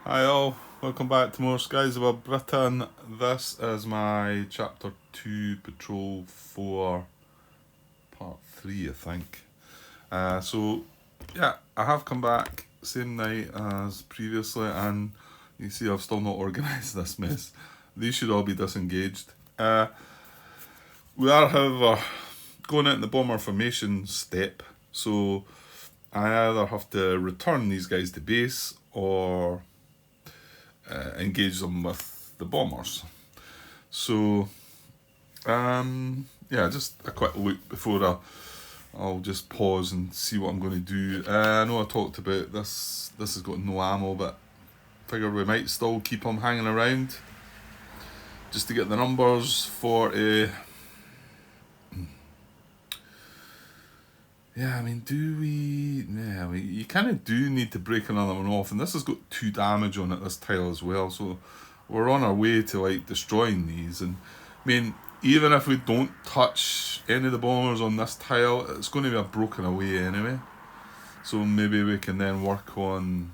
Hi all, welcome back to more Skies Above Britain. This is my chapter 2 patrol for part 3 I think. Yeah, I have come back same night as previously and you see I've still not organised this mess. These should all be disengaged. We are however going out in the bomber formation step, so I either have to return these guys to base or engage them with the bombers. So, yeah, just a quick look before I'll just pause and see what I'm going to do. I know I talked about this. This has got no ammo, but figure we might still keep them hanging around just to get the numbers for a. Yeah, I mean, do we? Yeah, you kind of do need to break another one off, and this has got 2 damage on it, this tile as well, so we're on our way to, like, destroying these, and, I mean, even if we don't touch any of the bombers on this tile, it's going to be a broken away anyway, so maybe we can then work on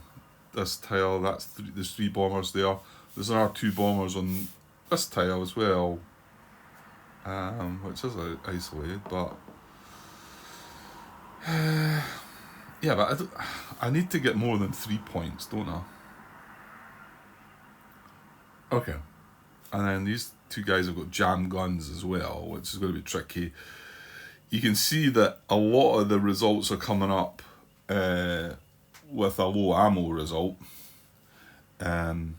this tile. There's 3 bombers there, there's another 2 bombers on this tile as well, which is isolated, but yeah, but I need to get more than 3 points, don't I? Okay. And then these 2 guys have got jam guns as well, which is going to be tricky. You can see that a lot of the results are coming up with a low ammo result. Um,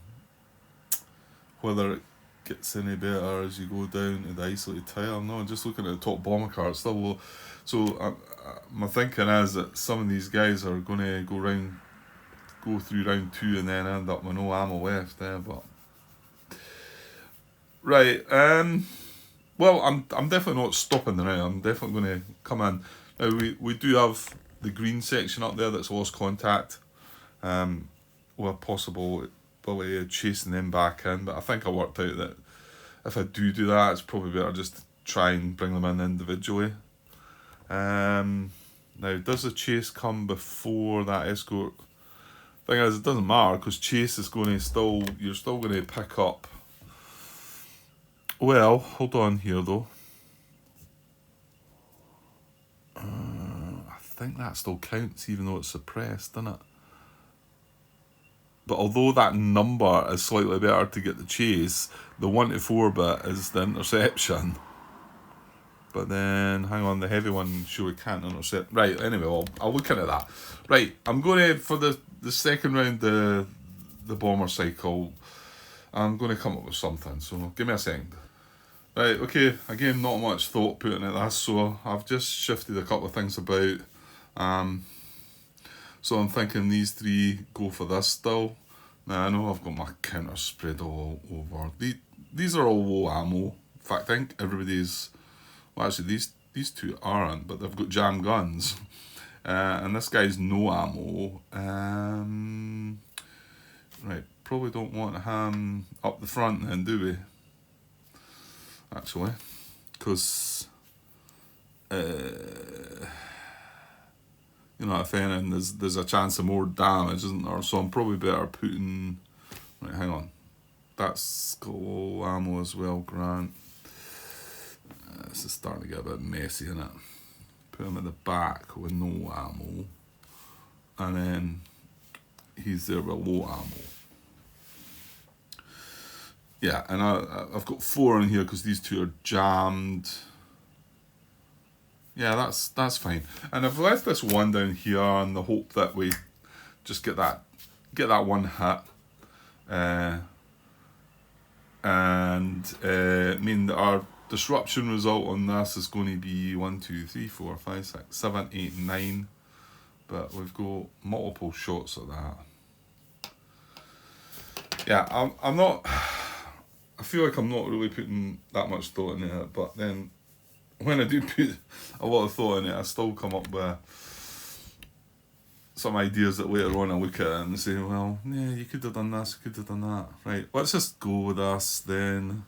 Whether it gets any better as you go down to the isolated tile, no, just looking at the top bomber car, it's still low. So my thinking is that some of these guys are going to go through round 2 and then end up with no ammo left there, but right. Well, I'm definitely not stopping the round. I'm definitely going to come in. Now we do have the green section up there that's lost contact. With a possible ability of chasing them back in, but I think I worked out that if I do that, it's probably better just to try and bring them in individually. Now, does the chase come before that escort? Thing is, it doesn't matter because chase is going to you're still going to pick up. Well, hold on here though. I think that still counts even though it's suppressed, doesn't it? But although that number is slightly better to get the chase, the 1 to 4 bit is the interception. But then, hang on, the heavy one, sure we can't intercept. Right, anyway, I'll look into that. Right, I'm going to, for the second round, the bomber cycle, I'm going to come up with something, so give me a second. Right, okay, again, not much thought put into this, so I've just shifted a couple of things about. So I'm thinking these 3 go for this still. Now, I know I've got my counter spread all over. These are all low ammo. In fact, I think everybody's... Well, actually, these 2 aren't, but they've got jam guns. And this guy's no ammo. Right, probably don't want him up the front then, do we? Actually. Because... you know, if anything, there's a chance of more damage, isn't there? So I'm probably better putting... Right, hang on. That's got low ammo as well, Grant. This is starting to get a bit messy, isn't it? Put him at the back with no ammo. And then he's there with low ammo. Yeah, and I've got 4 in here because these 2 are jammed. Yeah, that's fine. And I've left this 1 down here in the hope that we just get that 1 hit. I mean, our disruption result on this is going to be 1, 2, 3, 4, 5, 6, 7, 8, 9. But we've got multiple shots at that. Yeah, I'm not... I feel like I'm not really putting that much thought into it, but then when I do put a lot of thought in it, I still come up with some ideas that later on I look at it and say, well, yeah, you could have done this, you could have done that. Right, let's just go with this then.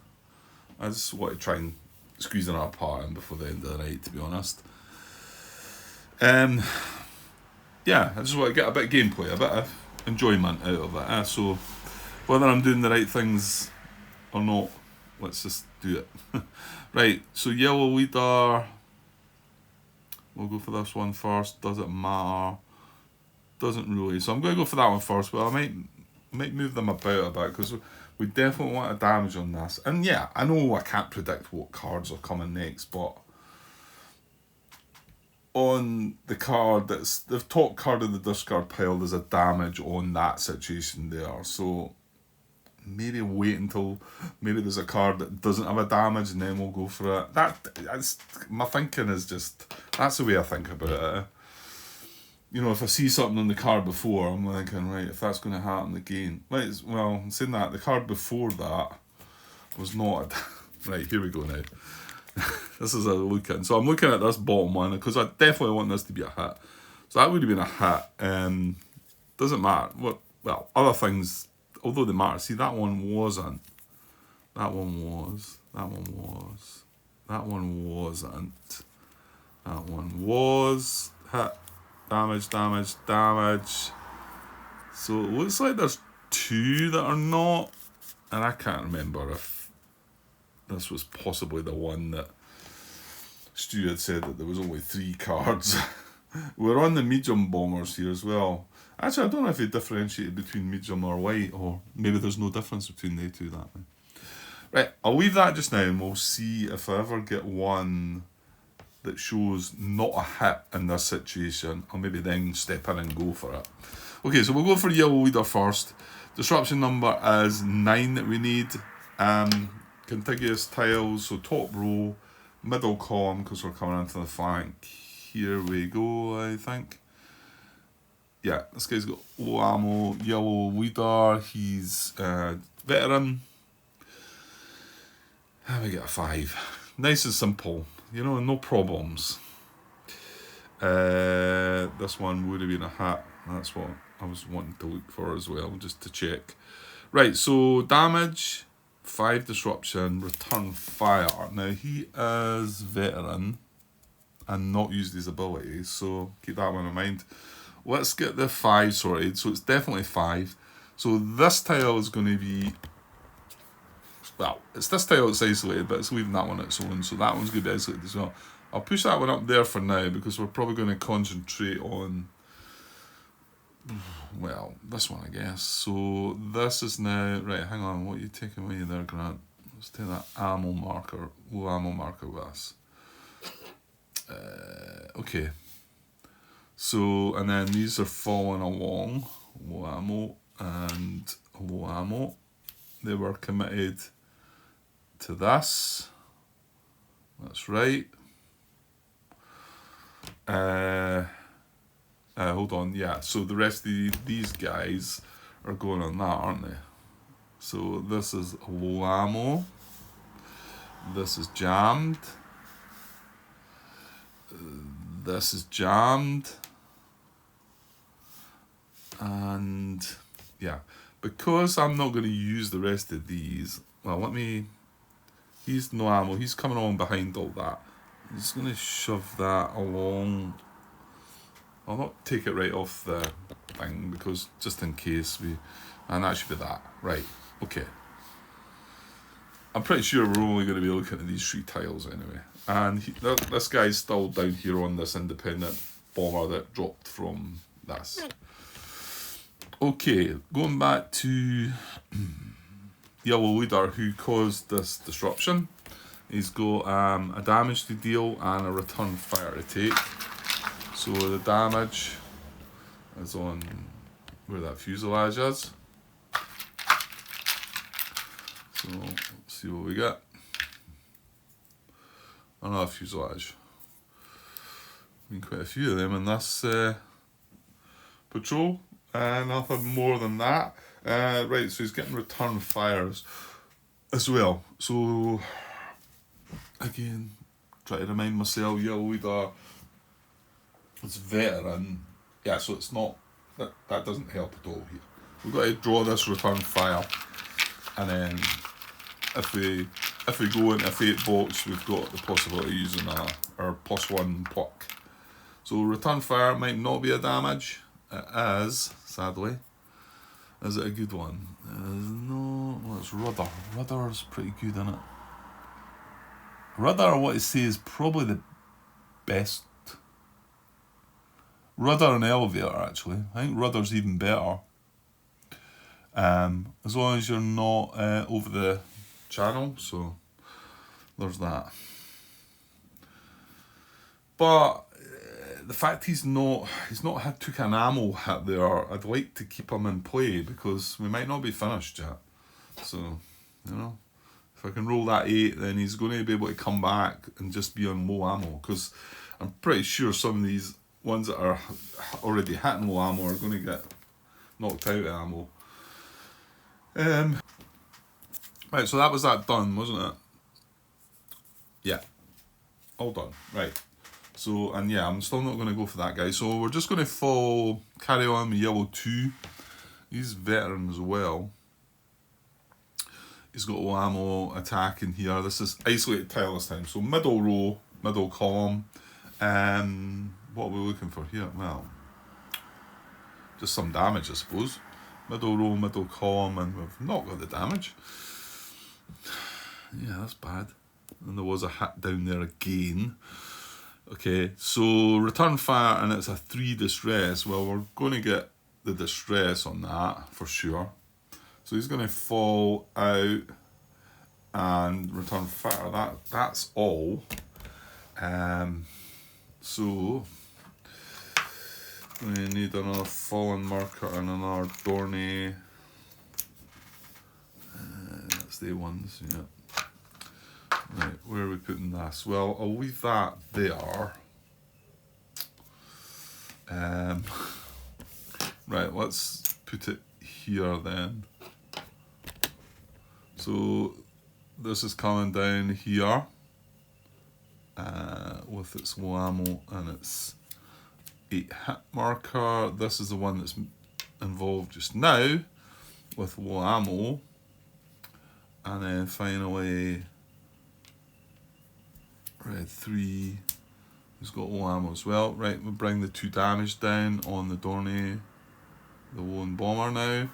I just want to try and squeeze another part in before the end of the night, to be honest. Yeah, I just want to get a bit of gameplay, a bit of enjoyment out of it. So whether I'm doing the right things or not, let's just do it. Right, so yellow leader. We'll go for this one first. Does it matter? Doesn't really. So I'm going to go for that one first, but I might move them about a bit because we definitely want a damage on this. And yeah, I know I can't predict what cards are coming next, but on the card that's the top card of the discard pile, there's a damage on that situation there. So maybe wait until maybe there's a card that doesn't have a damage and then we'll go for it. That's my thinking is just, that's the way I think about it. You know, if I see something on the card before, I'm thinking, right, if that's going to happen again. Right, well, saying that, the card before that was not a... Right, here we go now. This is a look at. So I'm looking at this bottom one because I definitely want this to be a hit. So that would have been a hit. Doesn't matter. Well, other things, although they matter. See, that one wasn't. That one was. That one was. That one wasn't. That one was. Hit. Damage, damage, damage. So it looks like there's two that are not. And I can't remember if this was possibly the one that Stu had said that there was only 3 cards. We're on the medium bombers here as well. Actually, I don't know if they differentiated between medium or white, or maybe there's no difference between the two that way. Right, I'll leave that just now and we'll see if I ever get one that shows not a hit in this situation. I'll maybe then step in and go for it. Okay, so we'll go for yellow leader first. Disruption number is 9 that we need. Contiguous tiles, so top row, middle column, because we're coming into the flank. Here we go, I think. Yeah, this guy's got low ammo, yellow leader, he's veteran. And we get a 5. Nice and simple, you know, no problems. This one would have been a hat. That's what I was wanting to look for as well, just to check. Right, so damage, 5 disruption, return fire. Now he is veteran and not used his abilities, so keep that one in mind. Let's get the 5 sorted. So it's definitely 5. So this tile is going to be, well, it's this tile that's isolated, but it's leaving that one its own. So that one's going to be isolated as well. I'll push that one up there for now because we're probably going to concentrate on, well, this one, I guess. So this is now, right, hang on, what are you taking away there, Grant? Let's take that ammo marker, low ammo marker with us. Okay. So, and then these are following along, low ammo and low ammo. They were committed to this. That's right. Hold on, yeah, so the rest of these guys are going on that, aren't they? So this is low ammo. This is jammed. This is jammed. And yeah, because I'm not going to use the rest of these, well, he's no ammo, he's coming on behind all that. I'm just going to shove that along. I'll not take it right off the thing because just in case and that should be that. Right, okay. I'm pretty sure we're only going to be looking at these 3 tiles anyway. And this guy's still down here on this independent bomber that dropped from this. Okay, going back to yellow leader who caused this disruption. He's got a damage to deal and a return fire to take. So the damage is on where that fuselage is. So let's see what we get. Another fuselage. Been quite a few of them in this patrol. Nothing more than that. Right, so he's getting return fires as well. So again, try to remind myself, yellow leader, it's veteran. Yeah, so it's not, that doesn't help at all here. We've got to draw this return fire, and then if we go into a fate box, we've got the possibility of using our +1 pluck. So return fire might not be a damage. It is, sadly. Is it a good one? No, well, it's Rudder. Rudder's pretty good, isn't it? Rudder, what I say, is probably the best. Rudder and Elevator, actually. I think Rudder's even better. As long as you're not over the channel, so there's that. But the fact he's not had took an ammo hit there, I'd like to keep him in play because we might not be finished yet. So, you know, if I can roll that 8, then he's going to be able to come back and just be on low ammo, because I'm pretty sure some of these ones that are already hitting low ammo are going to get knocked out of ammo. Right, so that was that done, wasn't it? Yeah, all done. Right. So, and yeah, I'm still not going to go for that guy. So we're just going to carry on with yellow 2. He's veteran as well. He's got low ammo, attack in here. This is isolated tile this time. So middle row, middle column. What are we looking for here? Well, just some damage, I suppose. Middle row, middle column, and we've not got the damage. Yeah, that's bad. And there was a hit down there again. Okay, so return fire, and it's a 3 distress. Well, we're going to get the distress on that for sure. So he's going to fall out and return fire. That's all. So we need another fallen marker and another Dorney. That's the ones, yeah. Right, where are we putting this? Well, I'll leave that there. Right, let's put it here then. So this is coming down here with its low ammo and its 8 hit marker. This is the one that's involved just now with low ammo. And then finally red 3 has got low ammo as well. Right, we'll bring the 2 damage down on the Dorney, the lone bomber now.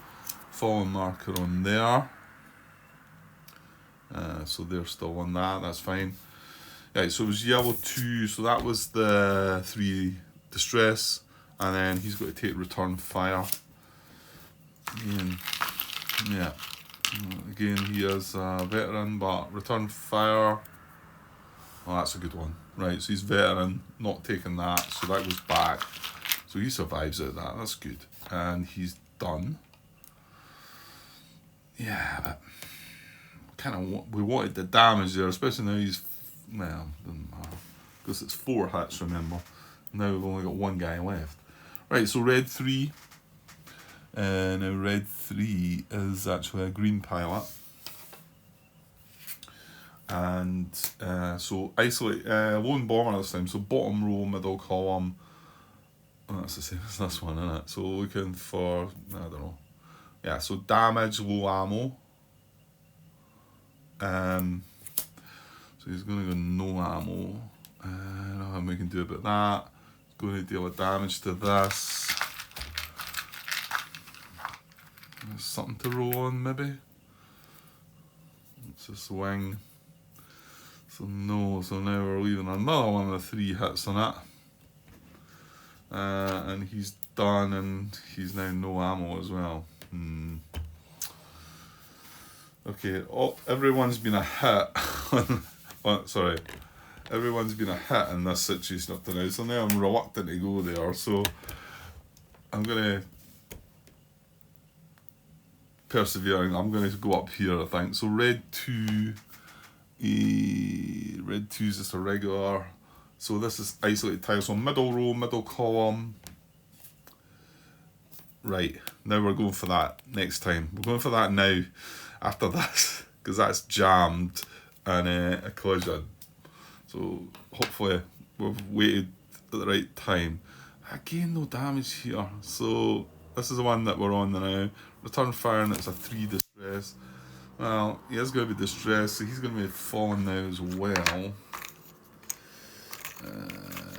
Fallen marker on there. So they're still on that, that's fine. Right, so it was yellow 2, so that was the 3 distress. And then he's got to take return fire. Again, yeah. Again, he is a veteran, but return fire. Oh, that's a good one. Right, so he's veteran, not taking that, so that goes back. So he survives out of that, that's good. And he's done. Yeah, but we wanted the damage there, especially now he's, well, doesn't matter. Because it's 4 hits, remember. Now we've only got 1 guy left. Right, so red 3. Now red 3 is actually a green pilot. And so isolate, lone bomber this time, so bottom row, middle column. Oh, that's the same as this one, isn't it? So looking for, I don't know. Yeah, so damage, low ammo. So he's going to go no ammo. I don't know how we can do about that. He's going to deal with damage to this. There's something to roll on, maybe. It's this wing. So no, so now we're leaving another one with 3 hits on it. And he's done, and he's now no ammo as well. Okay, everyone's been a hit. Sorry, everyone's been a hit in this situation up to now, so now I'm reluctant to go there, so I'm going to persevere. I'm going to go up here, I think. So red 2 is just a regular. So this is isolated tile. So middle row, middle column. Right, now we're going for that next time. We're going for that now after this, because that's jammed and a collision. So hopefully we've waited at the right time. Again, no damage here. So this is the one that we're on now. Return fire, and it's a 3 distress. Well, he is going to be distressed, so he's going to be falling now as well.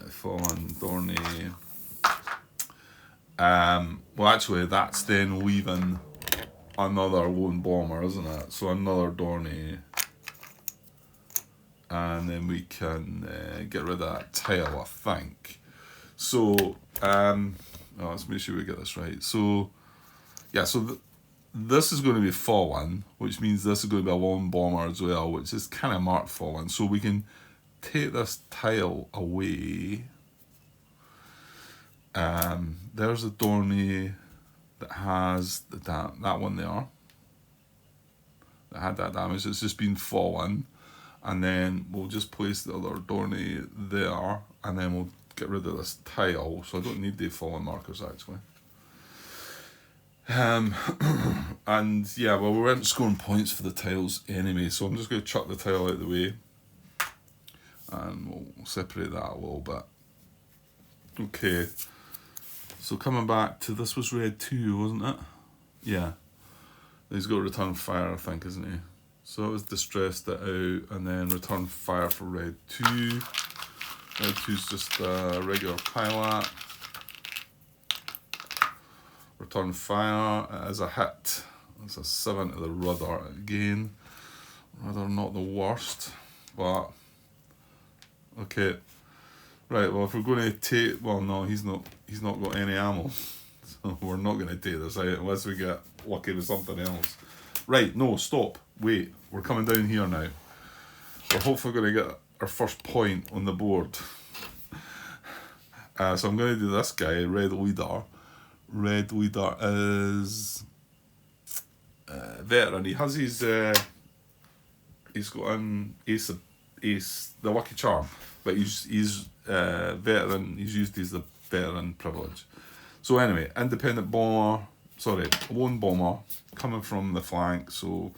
Fallen Dorney. Well, actually, that's then leaving another lone bomber, isn't it? So another Dorney. And then we can get rid of that tile, I think. So, let's make sure we get this right. So, yeah, so this is going to be fallen, which means this is going to be a lone bomber as well, which is kind of marked fallen. So we can take this tile away. There's a Dorney that has that one there. That had that damage. It's just been fallen. And then we'll just place the other Dorney there, and then we'll get rid of this tile. So I don't need the fallen markers actually. And yeah, well, we weren't scoring points for the tiles anyway, so I'm just going to chuck the tile out of the way, and we'll separate that a little bit. Okay, so coming back to this was red 2, wasn't it? Yeah, he's got return fire, I think, isn't he? So it was distressed it out, and then return fire for red 2. Red 2's just a regular pilot. Return fire as a hit. That's a 7 to the rudder again. Rudder not the worst, but okay. Right, well if we're going to take, well no, he's not got any ammo. So we're not going to take this out unless we get lucky with something else. Right, no, stop. Wait, we're coming down here now. We're hopefully going to get our first point on the board. So I'm going to do this guy, Red Leader. Red Leader is veteran. He has his he's got an ace, the lucky charm, but he's veteran. He's used the veteran privilege. So anyway, independent bomber, lone bomber coming from the flank. So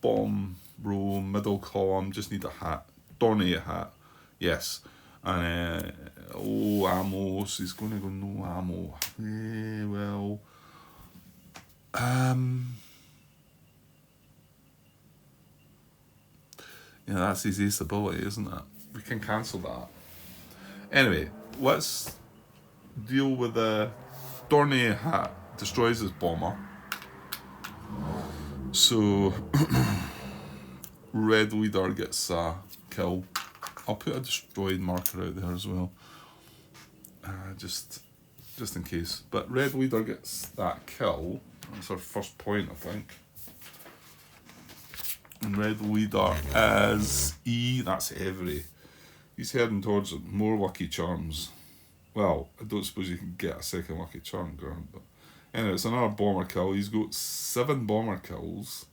bomb row, middle column. Just need a hat. Dorney a hat. Yes. And low ammo, so he's going to go no ammo. Well, yeah, that's his ace ability, isn't it? We can cancel that. Anyway, let's deal with the Dorney hat. Destroys his bomber. So Red Leader gets a kill. I'll put a destroyed marker out there as well, just in case. But Red Leader gets that kill. That's our first point, I think. And Red Leader is E. That's every. He's heading towards more lucky charms. Well, I don't suppose you can get a second lucky charm, Grant. But anyway, it's another bomber kill. He's got 7 bomber kills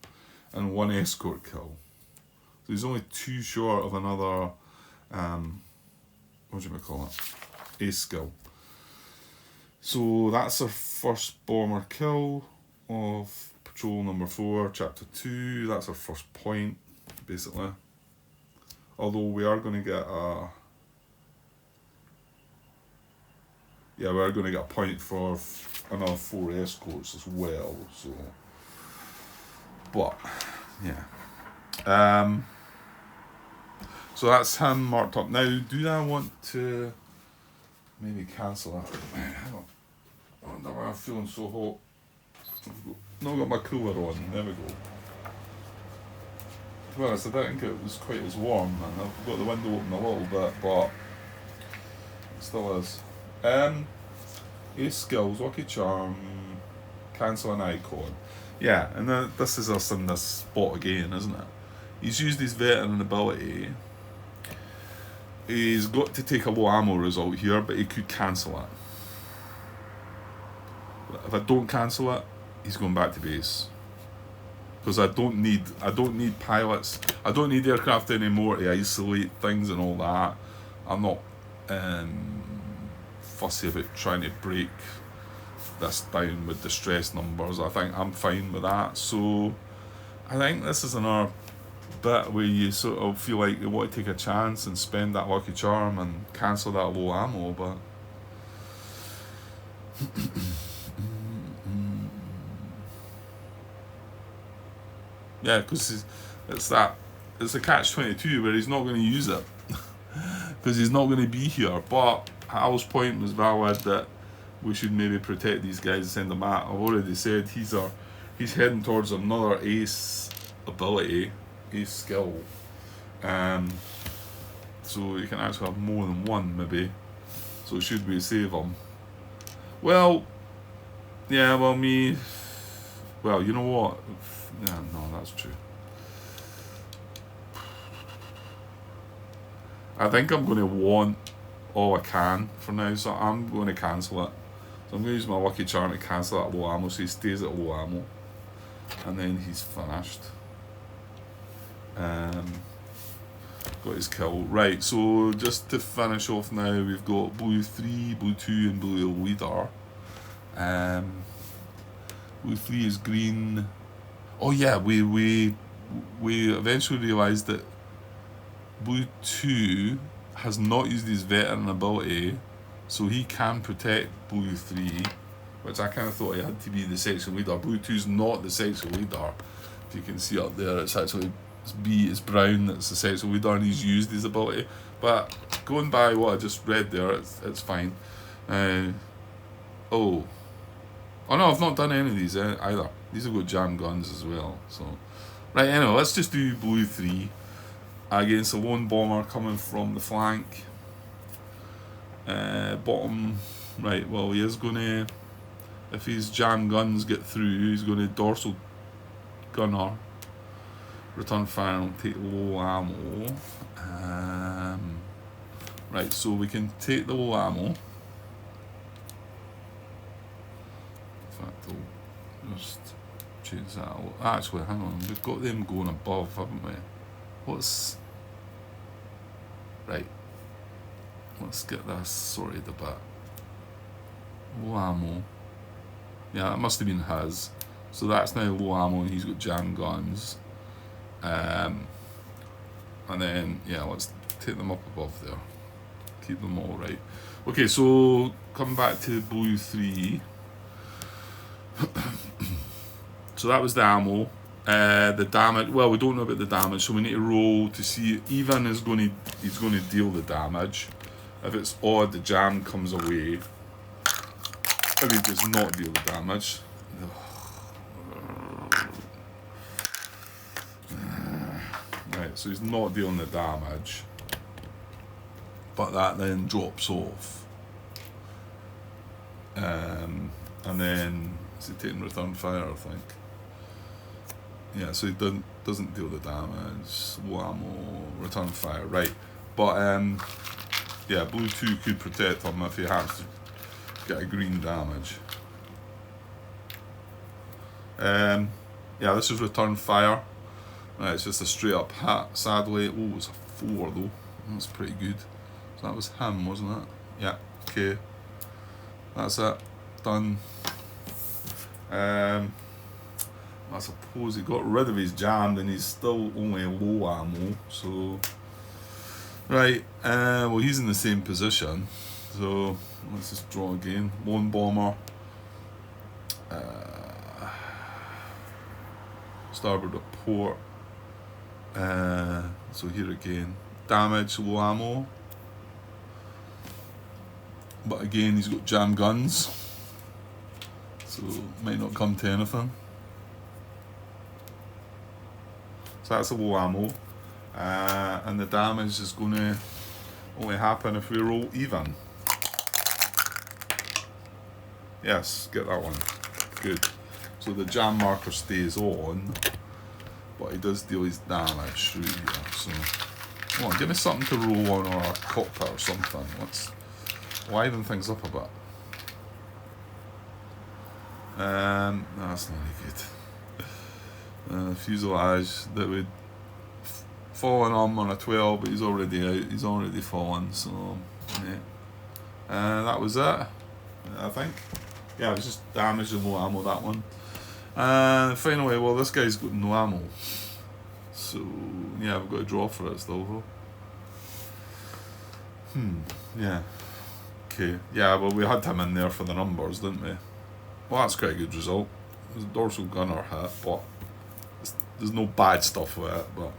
and 1 escort kill. So he's only 2 short of another. What do you call it? Ace skill. So that's our first bomber kill of patrol number 4, chapter 2. That's our first point, basically. Although we are going to get a... Yeah, we are going to get a point for another 4 escorts as well, so... But, yeah. So that's him marked up. Now, do I want to maybe cancel that? Hang on. I wonder why I'm feeling so hot. I've not got my cooler on. There we go. To be honest, I don't think it was quite as warm, and I've got the window open a little bit, but it still is. Ace skills, lucky charm, cancel an icon. Yeah, and this is us in this spot again, isn't it? He's used his veteran ability. He's got to take a low ammo result here, but he could cancel it. If I don't cancel it, he's going back to base. Because I don't need pilots. I don't need aircraft anymore to isolate things and all that. I'm not fussy about trying to break this down with distress numbers. I think I'm fine with that. So I think this is another bit where you sort of feel like you want to take a chance and spend that lucky charm and cancel that low ammo, but yeah, because it's a catch-22 where he's not going to use it because he's not going to be here. But Hal's point was valid that we should maybe protect these guys and send them out. I've already said he's our he's heading towards another ace ability, ace skill. So you can actually have more than one, maybe. So should we save him? Well, yeah, well, you know what? Yeah, no, that's true. I think I'm going to want all I can for now, so I'm going to cancel it. So I'm going to use my lucky charm to cancel that low ammo, so he stays at low ammo. And then he's finished. Got his kill. Right, so just to finish off now, we've got blue 3, blue 2 and blue leader. Blue 3 is green. Oh yeah, we eventually realised that blue 2 has not used his veteran ability, so he can protect blue 3, which I kind of thought he had to be the section leader. Blue 2's not the section leader. If you can see up there, it's actually it's brown that's the section leader, and he's used his ability. But going by what I just read there, it's fine. Oh no, I've not done any of these either. These have got jam guns as well. So right, anyway, let's just do blue 3 against a lone bomber coming from the flank. Bottom right, well, he is going to, if his jam guns get through, he's going to dorsal gunner, return fire and take low ammo. Right, so we can take the low ammo. In fact, I'll just change that out. Actually, hang on, we've got them going above, haven't we? What's right? Let's get this sorted a bit. Low ammo. Yeah, that must have been his. So that's now low ammo, and he's got jam guns. And then yeah, let's take them up above there. Keep them all right. Okay, so come back to blue 3. So that was the ammo. The damage. Well, we don't know about the damage, so we need to roll to see. Even he's going to deal the damage. If it's odd, the jam comes away. If he does not deal the damage. Right, so he's not dealing the damage. But that then drops off. And then is he taking return fire, I think. Yeah, so he doesn't deal the damage. Low ammo, return fire, right. But yeah, blue 2 could protect him if he has to get a green damage. Yeah, this is return fire. Right, it's just a straight up hit, sadly. Oh, it's a 4 though. That's pretty good. So that was him, wasn't it? Yeah, okay. That's it. Done. I suppose he got rid of his jam, and he's still only low ammo, so right, well, he's in the same position, so let's just draw again. Lone bomber, starboard report, so here again, damage, low ammo, but again he's got jam guns, so might not come to anything. So that's a low ammo, and the damage is going to only happen if we roll even. Yes, get that one. Good. So the jam marker stays on, but he does deal his damage through here. So, come on, give me something to roll on, or a cockpit or something. Let's liven things up a bit. No, that's not any good. Fuselage that would fallen on a 12, but he's already out. He's already fallen. So yeah, that was it. I think. Yeah, it was just damage and low ammo, that one. Finally, well, this guy's got no ammo, so yeah, we've got to draw for it still. Yeah. Okay. Yeah. Well, we had him in there for the numbers, didn't we? Well, that's quite a good result. It was a dorsal gunner hit, but there's no bad stuff with it, but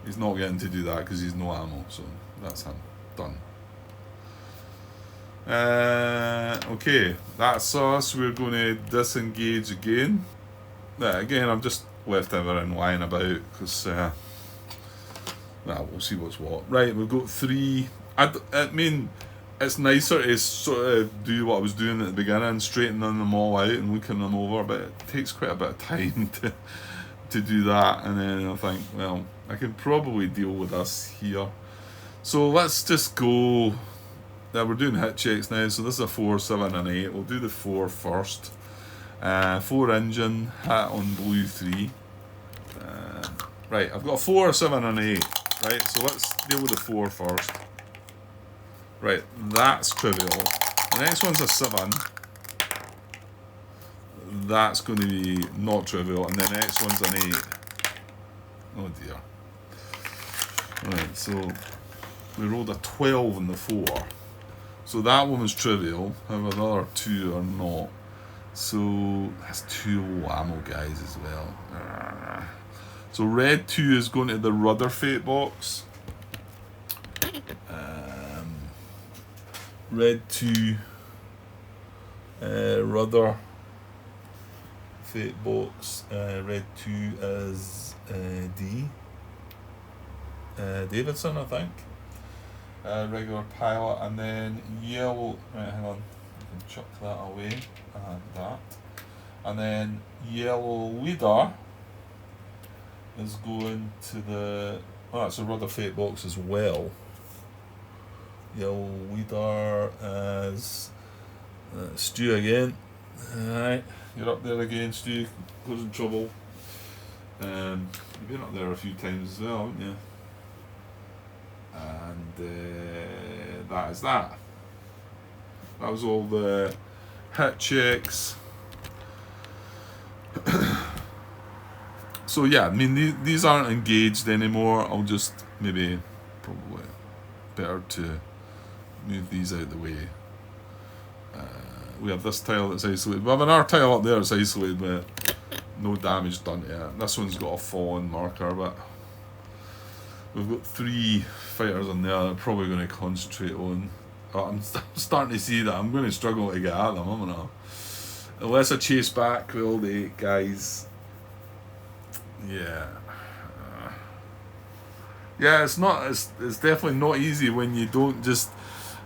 he's not getting to do that because he's no ammo, so that's him. Done. Okay, that's us. We're going to disengage again. again, I've just left everything lying about because, well, we'll see what's what. Right, we've got 3. I mean, it's nicer to sort of do what I was doing at the beginning, straightening them all out and looking them over, but it takes quite a bit of time to do that. And then I think, well, I can probably deal with this here. So let's just go. We're doing hit checks now, so this is a 4, 7 and 8. We'll do the 4 first. 4 engine, hit on blue 3. Right, I've got a 4, 7 and 8. Right, so let's deal with the 4 first. Right, that's trivial. The next one's a 7. That's going to be not trivial. And the next one's an 8. Oh dear. Right, so we rolled a 12 on the 4. So that one was trivial. However, the other 2 are not. So that's 2 low ammo guys as well. So red 2 is going to the rudder fate box. Red 2 rudder fate box. Red 2 is D. Davidson, I think. Regular pilot, and then yellow. Right, hang on. You can chuck that away. And that. And then yellow leader is going to the. Oh, that's a rudder fate box as well. Yellow leader is Stu again. Alright, you're up there again, Stu. Causing trouble. You've been up there a few times as well, haven't you? And that is that. That was all the hit checks. So yeah, I mean these aren't engaged anymore. I'll just maybe probably better to move these out of the way. We have this tile that's isolated. We have another tile up there that's isolated with no damage done to it. This one's got a fallen marker, but we've got 3 fighters on there that I'm probably going to concentrate on. I'm starting to see that I'm going to struggle to get at them, I'm gonna. Unless I chase back with all the 8 guys. Yeah. Yeah, it's definitely not easy when you don't just,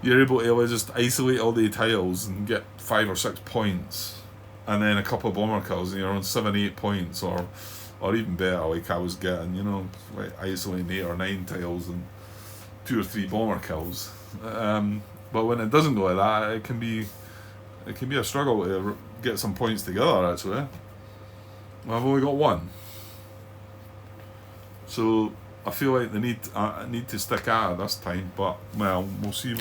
you're able to just isolate all the tiles and get 5 or 6 points, and then a couple of bomber kills and you're on 7, 8 points, or even better, like I was getting, like isolating 8 or 9 tiles and 2 or 3 bomber kills. But when it doesn't go like that, it can be a struggle to get some points together. Actually, well, I've only got 1, so I feel like I need to stick at it this time. But well, we'll see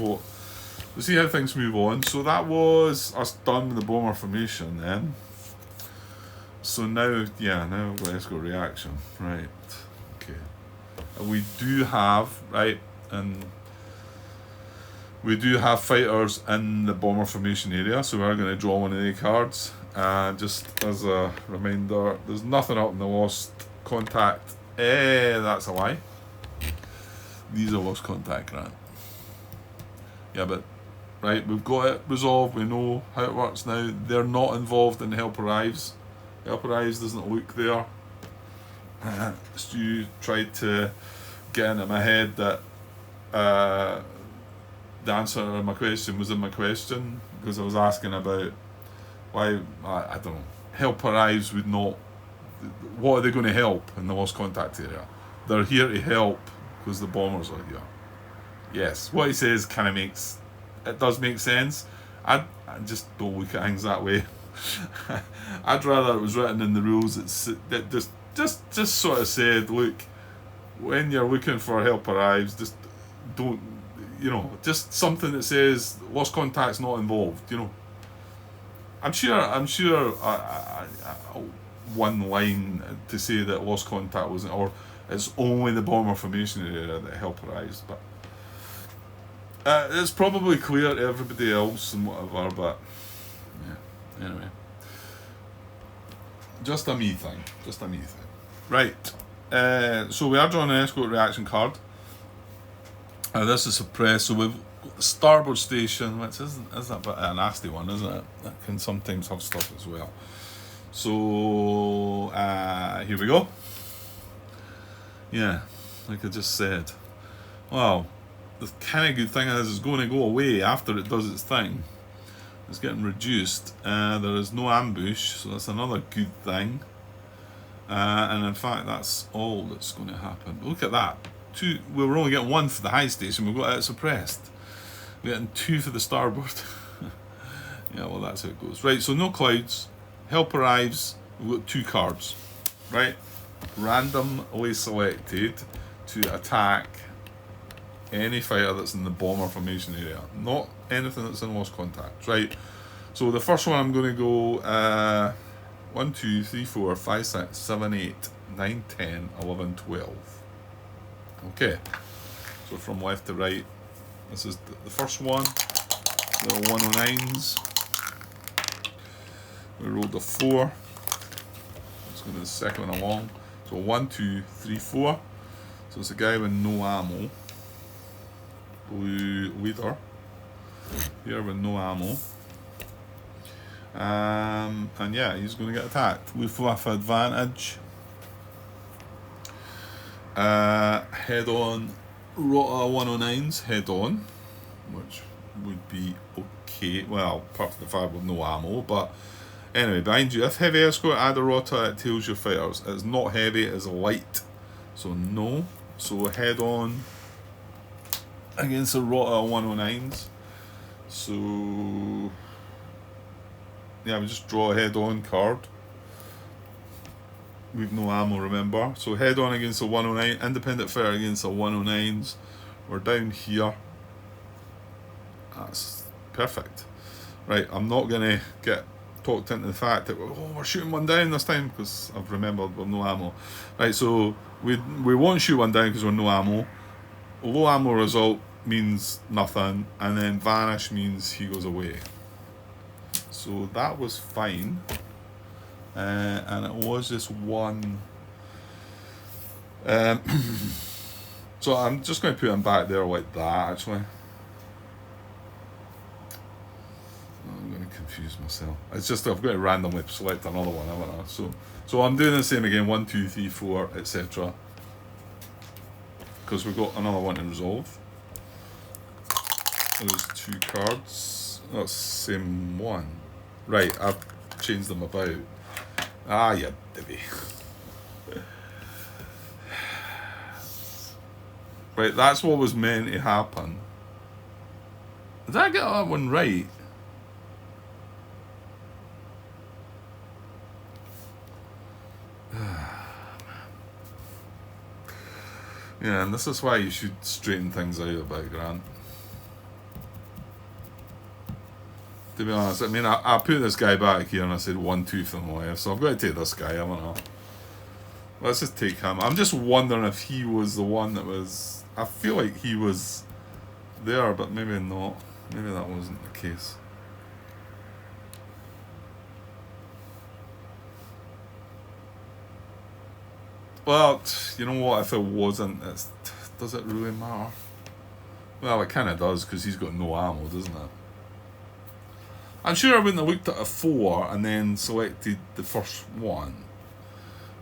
how things move on. So that was us done with the bomber formation then. So now let's go reaction. Right. Okay. And we do have fighters in the bomber formation area, so we're going to draw one of the cards. Just as a reminder, there's nothing up in the lost contact. That's a lie. These are lost contact, right? Yeah, but right, we've got it resolved. We know how it works now. They're not involved in Help Arrives. Help Arrives doesn't look there. Stu tried to get into my head that the answer to my question was in my question, because I was asking about why, I don't know, Help Arrives would not. What are they going to help in the lost contact area? They're here to help because the bombers are here. Yes, what he says kind of does make sense. I just don't look at things that way. I'd rather it was written in the rules that just sort of said, look, when you're looking for Help Arrives, just don't, just something that says lost contact's not involved. I'm sure one line to say that lost contact wasn't, or it's only the bomber formation area that Help Arrives, but it's probably clear to everybody else and whatever. But yeah, anyway, just a me thing. Right. So we are drawing an escort reaction card. This is suppressed, so we've got the starboard station, which isn't a bit a nasty one, isn't it? That can sometimes have stuff as well. So So here we go. Yeah, like I just said. Well, the kind of good thing is it's going to go away after it does its thing. It's getting reduced. There is no ambush, so that's another good thing. And in fact, that's all that's going to happen. Look at that. We were only getting one for the high station. We've got it suppressed. We're getting two for the starboard. Yeah, well, that's how it goes. Right, so no clouds. Help arrives. We've got 2 cards. Right? Randomly selected to attack any fighter that's in the bomber formation area. Not anything that's in lost contact. Right? So the first one I'm going to go 1, 2, 3, 4, 5, 6, 7, 8, 9, 10, 11, 12. Okay. So from left to right. This is the first one. The 109s. We rolled a 4. Let's go to the second one along. So 1, 2, 3, 4. So it's a guy with no ammo. Blue leader. Here with no ammo. And yeah, he's going to get attacked. Luftwaffe advantage. Head on. Rota 109s, head on. Which would be okay. Well, apart from the fact with no ammo, but anyway, behind you. If heavy escort, add a rota, it tails your fighters. It's not heavy, it's light. So no. So head on against the rota 109s. So yeah, we just draw a head on card. We've no ammo, remember. So head on against the 109, independent fighter against the 109s. We're down here. That's perfect. Right, I'm not going to get talked into the fact that we're shooting one down this time because I've remembered we've no ammo. Right, so we won't shoot one down because we're no ammo. Low ammo result means nothing, and then vanish means he goes away. So that was fine. And it was just one. So I'm just going to put him back there like that, actually. I'm going to confuse myself. It's just I've got to randomly select another one, haven't I? So I'm doing the same again, 1, 2, 3, 4, etc. Because we've got another one to resolve. Those 2 cards. That's the same one. Right, I've changed them about. Ah, you divvy. Right, that's what was meant to happen. Did I get that one right? Yeah, and this is why you should straighten things out about Grant. To be honest, I mean, I put this guy back here and I said 1, 2 from the left, so I've got to take this guy, haven't I? Let's just take him. I'm just wondering if he was the one that was... I feel like he was there, but maybe not. Maybe that wasn't the case. Well, you know what, if it wasn't, does it really matter? Well, it kind of does, because he's got no ammo, doesn't it? I'm sure I wouldn't have looked at a 4 and then selected the first one.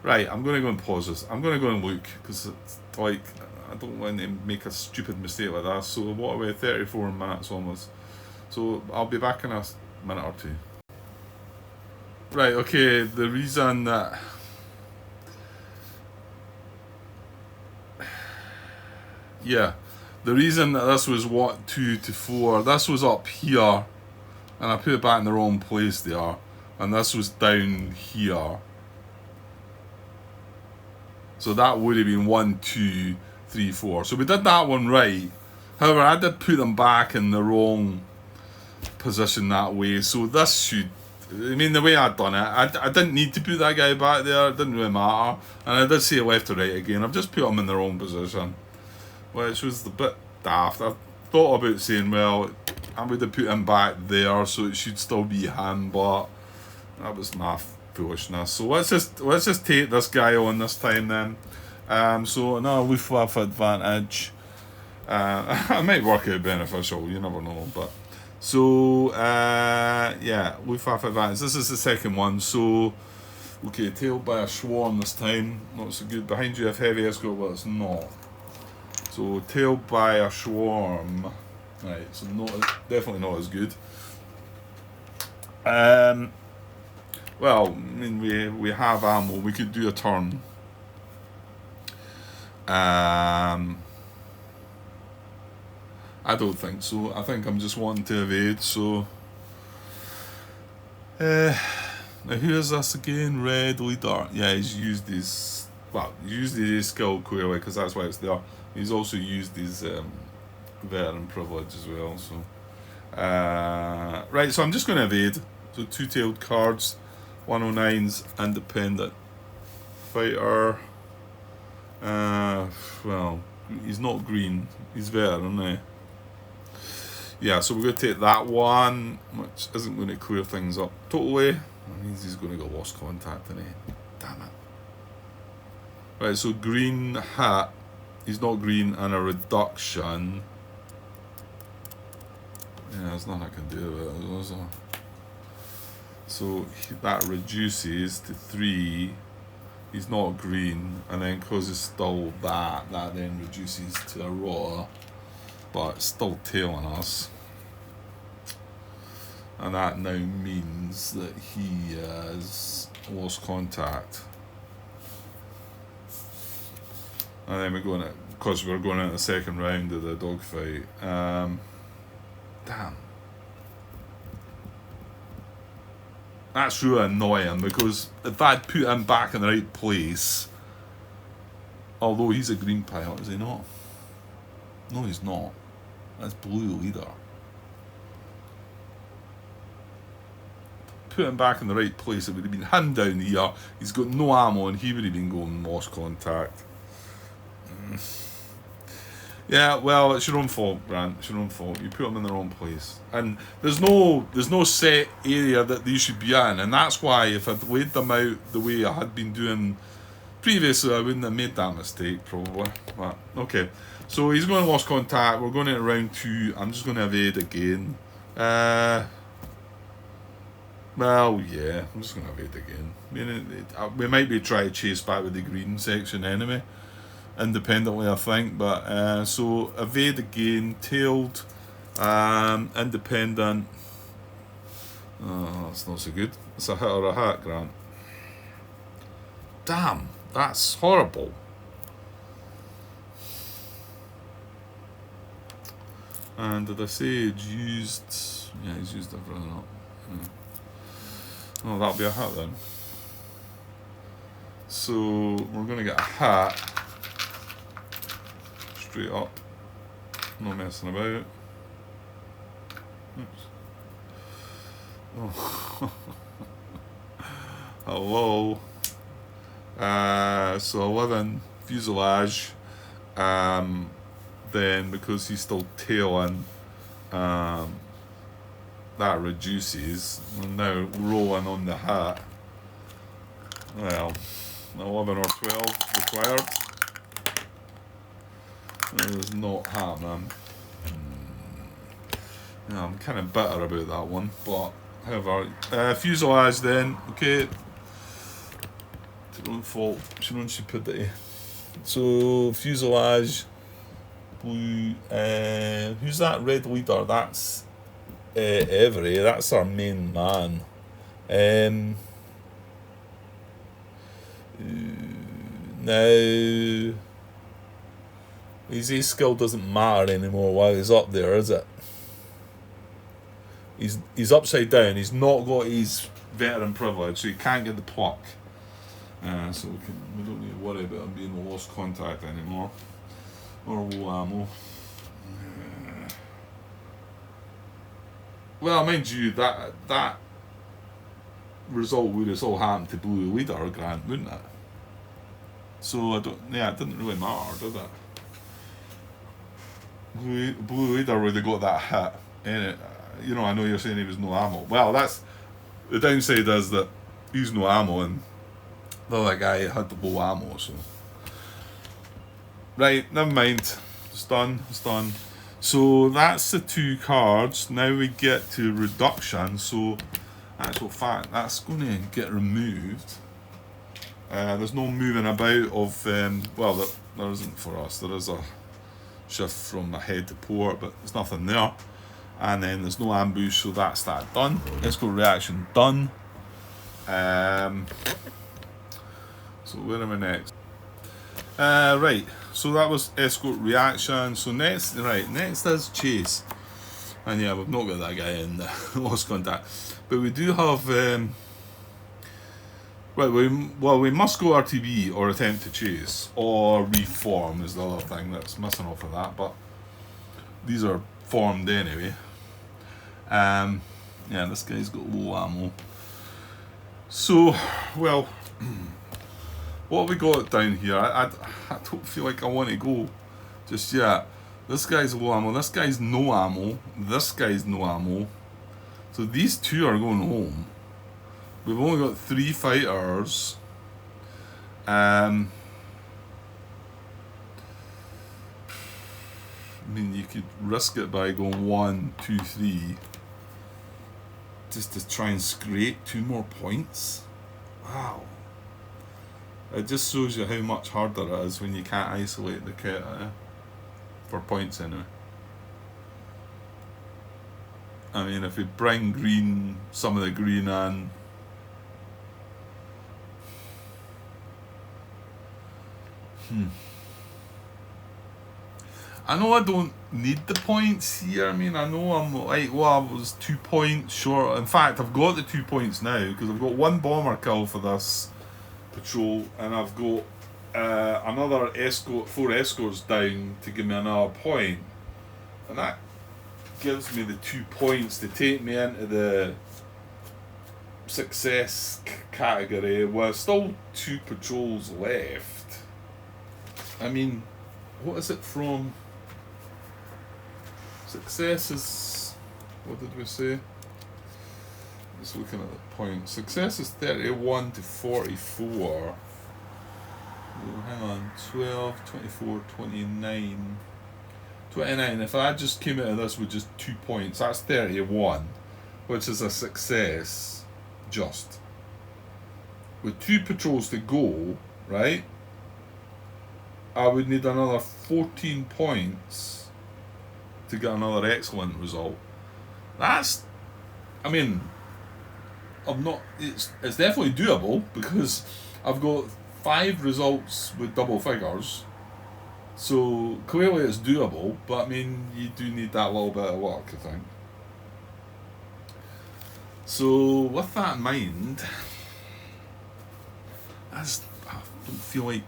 Right, I'm going to go and pause this. I'm going to go and look, because it's like, I don't want to make a stupid mistake like that. So what are we, 34 minutes almost. So I'll be back in a minute or 2. Right, okay, the reason that... Yeah, the reason that this was, 2 to 4, this was up here. And I put it back in the wrong place there. And this was down here. So that would have been 1, 2, 3, 4. So we did that one right. However, I did put them back in the wrong position that way. So this should... I mean, the way I'd done it, I didn't need to put that guy back there. It didn't really matter. And I did say left to right again. I've just put him in the wrong position. Which was a bit daft. I thought about saying, well... I would have put him back there, so it should still be him, but that was my foolishness. So let's just take this guy on this time then. So another Luftwaffe advantage. It might work out beneficial, you never know. But so yeah, Luftwaffe advantage. This is the second one. So Okay, tailed by a swarm this time. Not so good. Behind you have heavy escort, but it's not. So tailed by a swarm. Right, so definitely not as good. Well, I mean we have ammo. We could do a turn. I don't think so. I think I'm just wanting to evade. So, now who is this again? Red leader. Yeah, he's used his. Well, he used his skill clearly because that's why it's there. He's also used his veteran privilege as well. So, right. So I'm just going to evade. So two-tailed cards, 109's independent fighter. Well, he's not green. He's veteran, eh? Yeah, so we're going to take that one, which isn't going to clear things up totally. That means he's going to get lost contact, isn't he? Damn it. Right, so green hat. He's not green, and a reduction. Yeah, there's nothing I can do with it. So that reduces to 3. He's not green, and then because it's still that then reduces to a rotter. But it's still tailing us, and that now means that he has lost contact, and then we're going to, because we're going into the second round of the dogfight. Damn, that's really annoying, because if I'd put him back in the right place, although he's a green pilot, is he not? No, he's not. That's blue leader. Put him back in the right place, it would have been him down here. He's got no ammo, and he would have been going lost contact. Yeah, well, it's your own fault, Grant. It's your own fault. You put him in the wrong place, and there's no set area that they should be in, and that's why if I'd laid them out the way I had been doing previously, I wouldn't have made that mistake, probably. But okay, so he's going to lost contact. We're going into round 2. I'm just going to evade again. Well, yeah, I'm just going to evade again. I mean, we might be trying to chase back with the green section anyway, independently, I think. But so evade again, tailed, independent. Oh, that's not so good. It's a hit or a hat, Grant. Damn, that's horrible. And did I say it's used? Yeah, he's used everything up. Yeah. Oh, that'll be a hat then. So we're going to get a hat. Straight up. No messing about. Oops. Oh. Hello. So 11 fuselage. Then because he's still tailing, that reduces. We're now rolling on the hat. Well, 11 or 12 required. It is not happening. Yeah, I'm kind of bitter about that one, but however, fuselage then. Okay, it's your own fault. It's your own stupidity. So fuselage. Blue. Who's that red leader? That's Every. That's our main man. Now his skill doesn't matter anymore while he's up there, is it? He's upside down. He's not got his veteran privilege, so he can't get the pluck. So we don't need to worry about him being lost contact anymore. Or low ammo. Well, mind you, that result would have all happened to Blue Leader or Grant, wouldn't it? So it didn't really matter, did it? Blue Leader would have got that hit. And I know you're saying he was no ammo. Well, that's the downside is that he's no ammo, and the other guy had the low ammo. So right, never mind. It's done. So that's the 2 cards. Now we get to reduction. So actual fact, that's going to get removed. There's no moving about of, there isn't for us. There is a shift from ahead to port, but there's nothing there. And then there's no ambush, so that's that done. Escort reaction done. So where am I next? Right, so that was escort reaction. So next is chase. And yeah, we've not got that guy in lost contact. But we do have, we must go RTB or attempt to chase. Or reform is the other thing that's missing off of that. But these are formed anyway. Yeah, this guy's got low ammo. So, well, what have we got down here? I don't feel like I want to go just yet. This guy's low ammo, this guy's no ammo, this guy's no ammo. So these two are going home. We've only got 3 fighters. I mean, you could risk it by going 1, 2, 3. Just to try and scrape 2 more points. Wow. It just shows you how much harder it is when you can't isolate the kit for points anyway. I mean, if we bring green, some of the green in. I know I don't need the points here. I mean, I know I'm like, I was 2 points short. In fact, I've got the 2 points now because I've got 1 bomber kill for this patrol, and I've got another escort, 4 escorts down to give me another point, and that gives me the 2 points to take me into the success category with still 2 patrols left. I mean, what is it from? Success is, what did we say? Just looking at the point. Success is 31 to 44. Oh, hang on, 12, 24, 29. 29. If I just came out of this with just 2 points, that's 31, which is a success. Just with 2 patrols to go, right? I would need another 14 points to get another excellent result. That's, I mean, I'm not. It's definitely doable because I've got 5 results with double figures. So clearly it's doable, but I mean, you do need that little bit of luck, I think. So with that in mind, I don't feel like.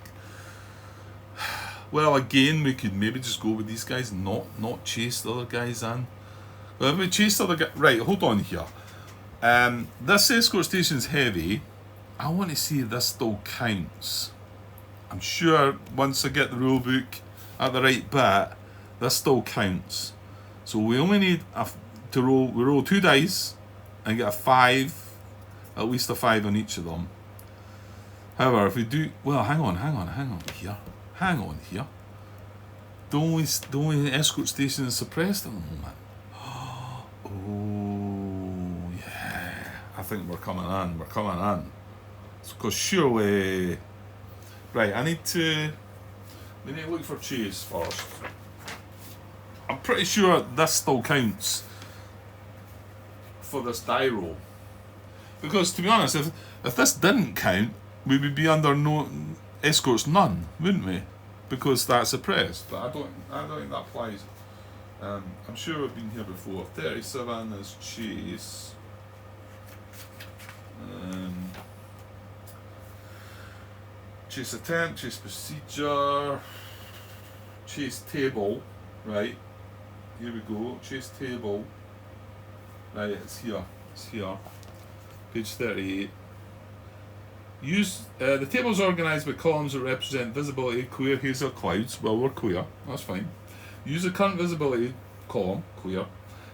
Well, again, we could maybe just go with these guys, not chase the other guys in. Well, if we chase the other guy, right? Hold on here. This escort station's heavy. I want to see if this still counts. I'm sure once I get the rule book at the right bit, this still counts. So we only need to roll. We roll 2 dice and get a 5, at least a 5 on each of them. However, if we do, well, hang on here. The only escort station is suppressed at the moment. Oh yeah, I think we're coming in. Because surely, right? We need to look for chase first. I'm pretty sure this still counts for this die roll. Because to be honest, if this didn't count, we would be under no escorts none, wouldn't we? Because that's suppressed. But I don't think that applies. I'm sure we've been here before. 37 is chase. Chase attempt, chase procedure, chase table, right? Here we go, chase table. Right, it's here. Page 38. Use the table is organised by columns that represent visibility, clear, hazel, clouds. Well, we're clear, that's fine. Use the current visibility column, clear.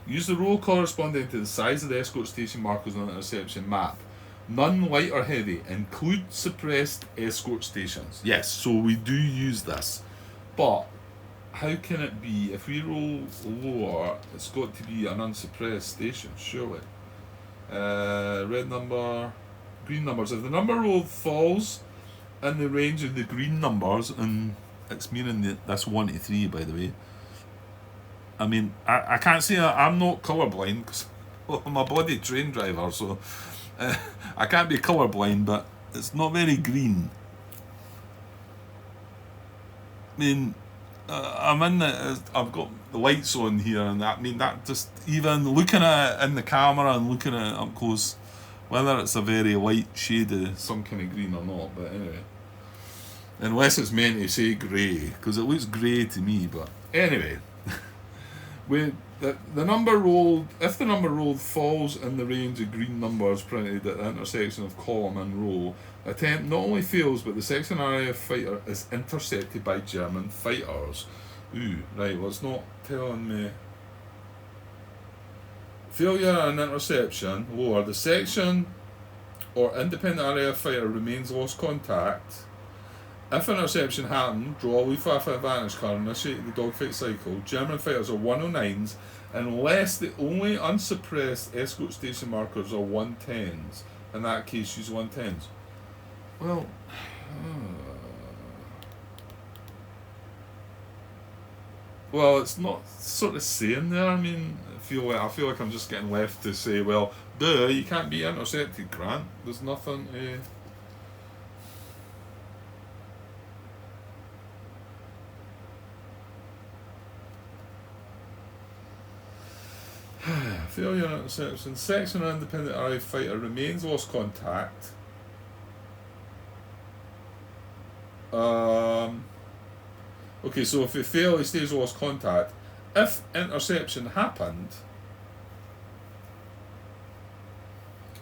Use the row corresponding to the size of the escort station markers on the interception map. None light or heavy. Include suppressed escort stations. Yes, so we do use this. But how can it be, if we roll lower, it's got to be an unsuppressed station, surely. Red number, green numbers. If the number roll falls, in the range of the green numbers, and it's meaning that's 1 to 3, by the way. I mean, I can't say I'm not colourblind because I'm a bloody train driver, so I can't be colourblind, but it's not very green. I mean, I'm in the. I've got the lights on here, and that. I mean, that just even looking at it in the camera and looking at it up close, whether it's a very light shade of some kind of green or not. But anyway, unless it's meant to say grey, because it looks grey to me. But anyway, when the number rolled, if the number rolled falls in the range of green numbers printed at the intersection of column and row, attempt not only fails, but the section RAF fighter is intercepted by German fighters. Ooh, right, well, it's not telling me. Failure and interception, lower. The section or independent RAF fighter remains lost contact. If interception happened, draw a Luftwaffe advantage card and initiate the dogfight cycle. German fighters are 109s unless the only unsuppressed escort station markers are 110s. In that case, use 110s. Well, well, it's not sort of saying there. I mean, I feel like I'm just getting left to say, well, duh, you can't be intercepted, Grant. There's nothing. Failure interception. Section of independent RAF fighter remains lost contact. Okay, so if it fails, it stays lost contact. If interception happened,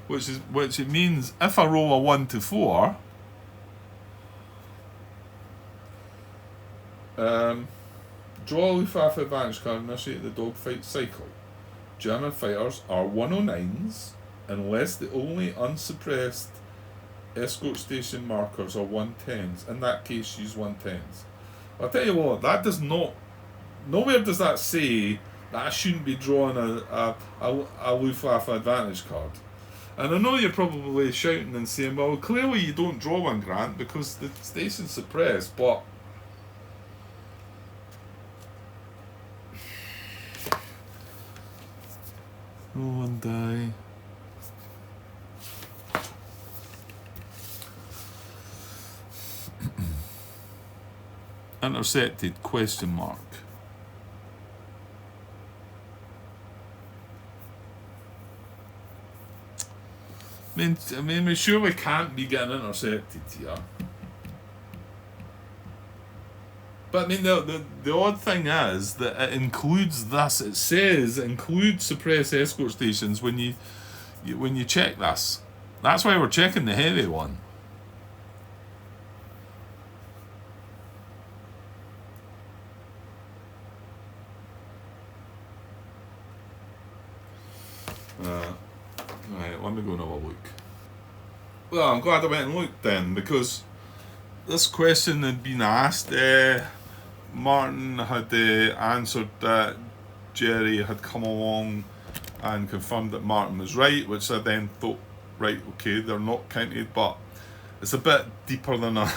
which it means if I roll a 1 to 4, draw a Luftwaffe advantage card and initiate the dogfight cycle. German fighters are 109s unless the only unsuppressed escort station markers are 110s. In that case, use 110s. I'll tell you what, that does not. Nowhere does that say that I shouldn't be drawing a Luftwaffe advantage card. And I know you're probably shouting and saying, well, clearly you don't draw one, Grant, because the station's suppressed, but. No one die. Intercepted ? I mean, we surely can't be getting intercepted here. But I mean, the odd thing is that it includes this. It says include suppressed escort stations when you check this. That's why we're checking the heavy one. Right, let me go and have a look. Well, I'm glad I went and looked then, because this question had been asked. Martin had answered that Jerry had come along and confirmed that Martin was right, which I then thought, right, okay, they're not counted, but it's a bit deeper than I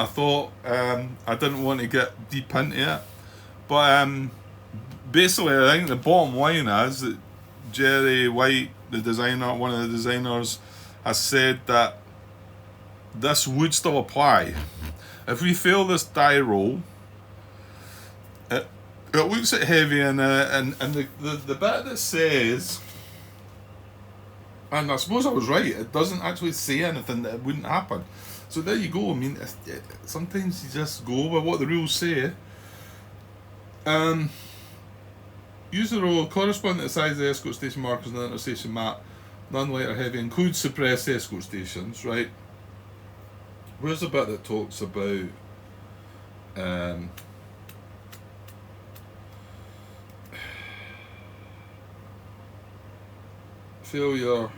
thought. I didn't want to get deep into it, but basically, I think the bottom line is that Jerry White, the designer, one of the designers, has said that this would still apply. If we fail this die roll, it looks at heavy, and the bit that says, and I suppose I was right, it doesn't actually say anything that it wouldn't happen. So there you go. I mean, sometimes you just go with what the rules say. Use the roll corresponding to the size of the escort station markers on the interstation map. None light or heavy. Include suppressed escort stations, right? Where's the bit that talks about failure?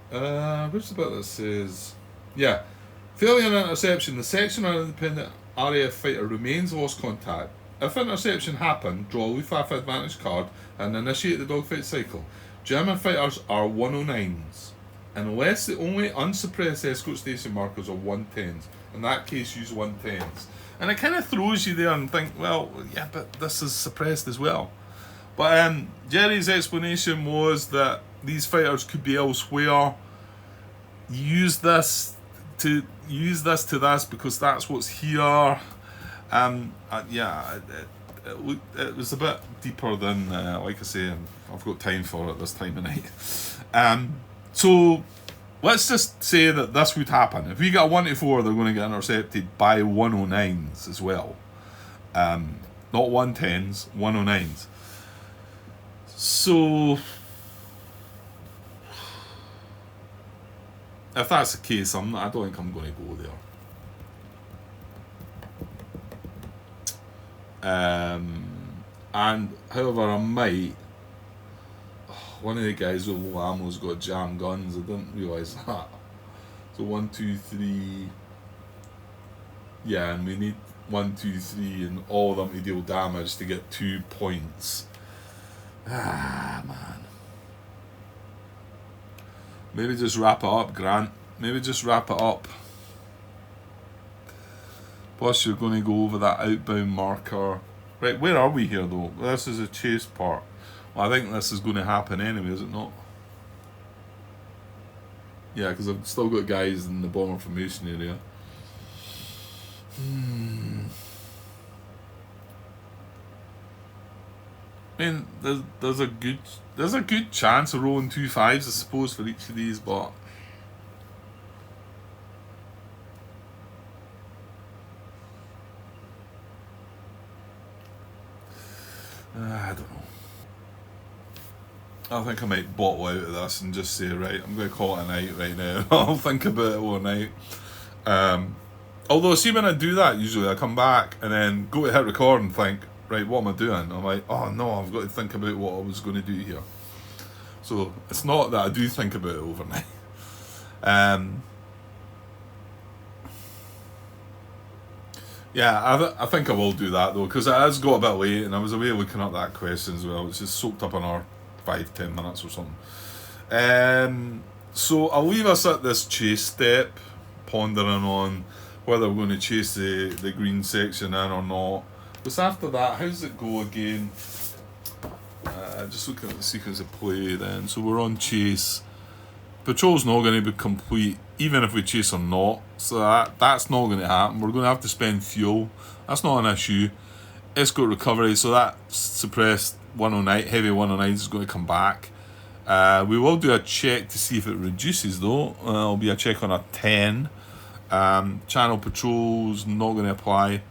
Where's the bit that says, yeah, failure and interception. The section or independent RAF fighter remains lost contact. If interception happened, draw a Luftwaffe advantage card and initiate the dogfight cycle. German fighters are 109s, unless the only unsuppressed escort station markers are 110s. In that case, use 110s. And it kind of throws you there and think, well, yeah, but this is suppressed as well. But Jerry's explanation was that these fighters could be elsewhere. Use this to this because that's what's here. It was a bit deeper than, like I say, I've got time for it this time of night. So let's just say that this would happen. If we get a 1 to 4, they're going to get intercepted by 109s as well. Not 110s, 109s. So if that's the case, I don't think I'm going to go there. And however, I might. One of the guys with low ammo's got jam guns. I didn't realise that. So 1, 2, 3. Yeah, and we need 1, 2, 3, and all of them to deal damage to get 2 points. Ah, man. Maybe just wrap it up, Grant. Maybe just wrap it up. Plus, you're going to go over that outbound marker. Right, where are we here, though? This is a chase part. Well, I think this is going to happen anyway, is it not? Yeah, because I've still got guys in the bomber formation area. I mean, there's a good chance of rolling 2 5s, I suppose, for each of these, but I don't know. I think I might bottle out of this and just say, right, I'm going to call it a night right now. I'll think about it overnight. Although, see, when I do that, usually I come back and then go to hit record and think, right, what am I doing? I'm like, oh no, I've got to think about what I was going to do here. So it's not that I do think about it overnight. Yeah, I think I will do that though, because it has got a bit late and I was away looking up that question as well. It's just soaked up another 5-10 minutes or something. So I'll leave us at this chase step, pondering on whether we're going to chase the green section in or not. Because after that, how does it go again? Just looking at the sequence of play then. So we're on chase. Patrol's not going to be complete, even if we chase or not. So that's not going to happen. We're going to have to spend fuel. That's not an issue. Escort recovery, so that suppressed 109, heavy 109s is going to come back. We will do a check to see if it reduces though. It'll be a check on a 10. Channel patrols not going to apply.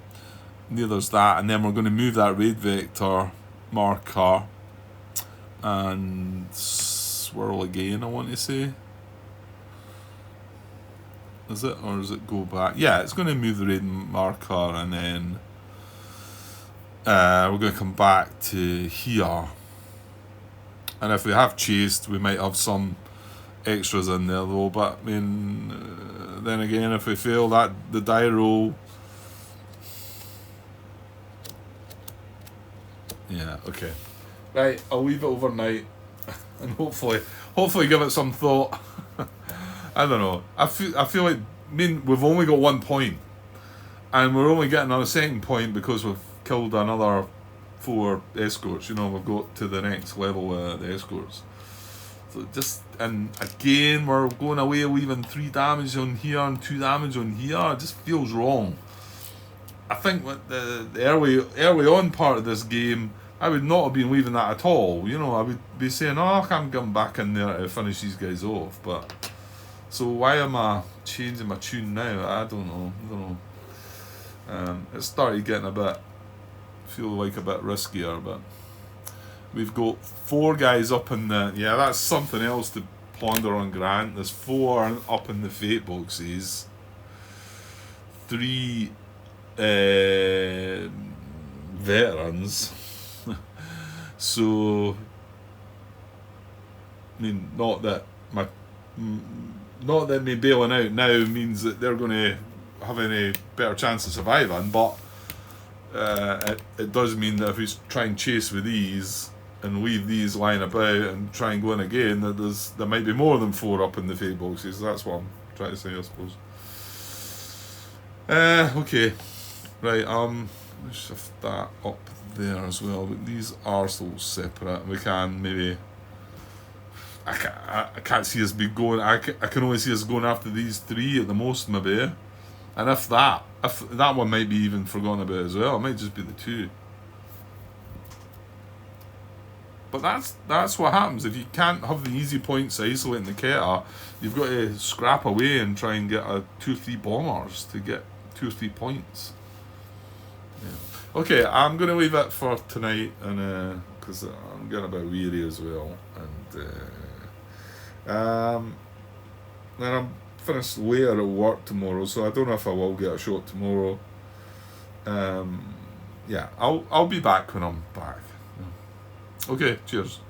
Neither's that. And then we're going to move that raid vector marker and swirl again, I want to say. Is it? Or does it go back? Yeah, it's going to move the raid marker and then we're going to come back to here. And if we have chased, we might have some extras in there though. But I mean, then again, if we fail that, the die roll. Yeah, okay. Right, I'll leave it overnight and hopefully give it some thought. I don't know. I feel like, I mean, we've only got 1 point. And we're only getting on a second point because we've killed another 4 escorts. You know, we've got to the next level of the escorts. So just, and again, we're going away leaving 3 damage on here and 2 damage on here. It just feels wrong. I think with the early on part of this game, I would not have been leaving that at all. You know, I would be saying, oh, I can't come back in there to finish these guys off. But so why am I changing my tune now? I don't know. It started getting a bit riskier, but we've got 4 guys up in the, yeah, that's something else to ponder on, Grant. There's 4 up in the fate boxes, 3 veterans. So I mean, not that me bailing out now means that they're going to have any better chance of surviving, but it does mean that if we try and chase with these, and leave these lying about and try and go in again, there might be more than 4 up in the fate boxes. That's what I'm trying to say, I suppose. Okay. Right, let's shift that up there as well. But these are still separate. We can maybe... I can't see us be going... I can only see us going after these 3 at the most, maybe. And if that one might be even forgotten about as well. It might just be the 2. But that's what happens. If you can't have the easy points isolating the Keta, you've got to scrap away and try and get a 2 or 3 bombers to get 2 or 3 points. Yeah. Okay, I'm going to leave it for tonight, and because I'm getting a bit weary as well, and then I'm finished later at work tomorrow, so I don't know if I will get a shot tomorrow. Yeah, I'll be back when I'm back. Okay, cheers.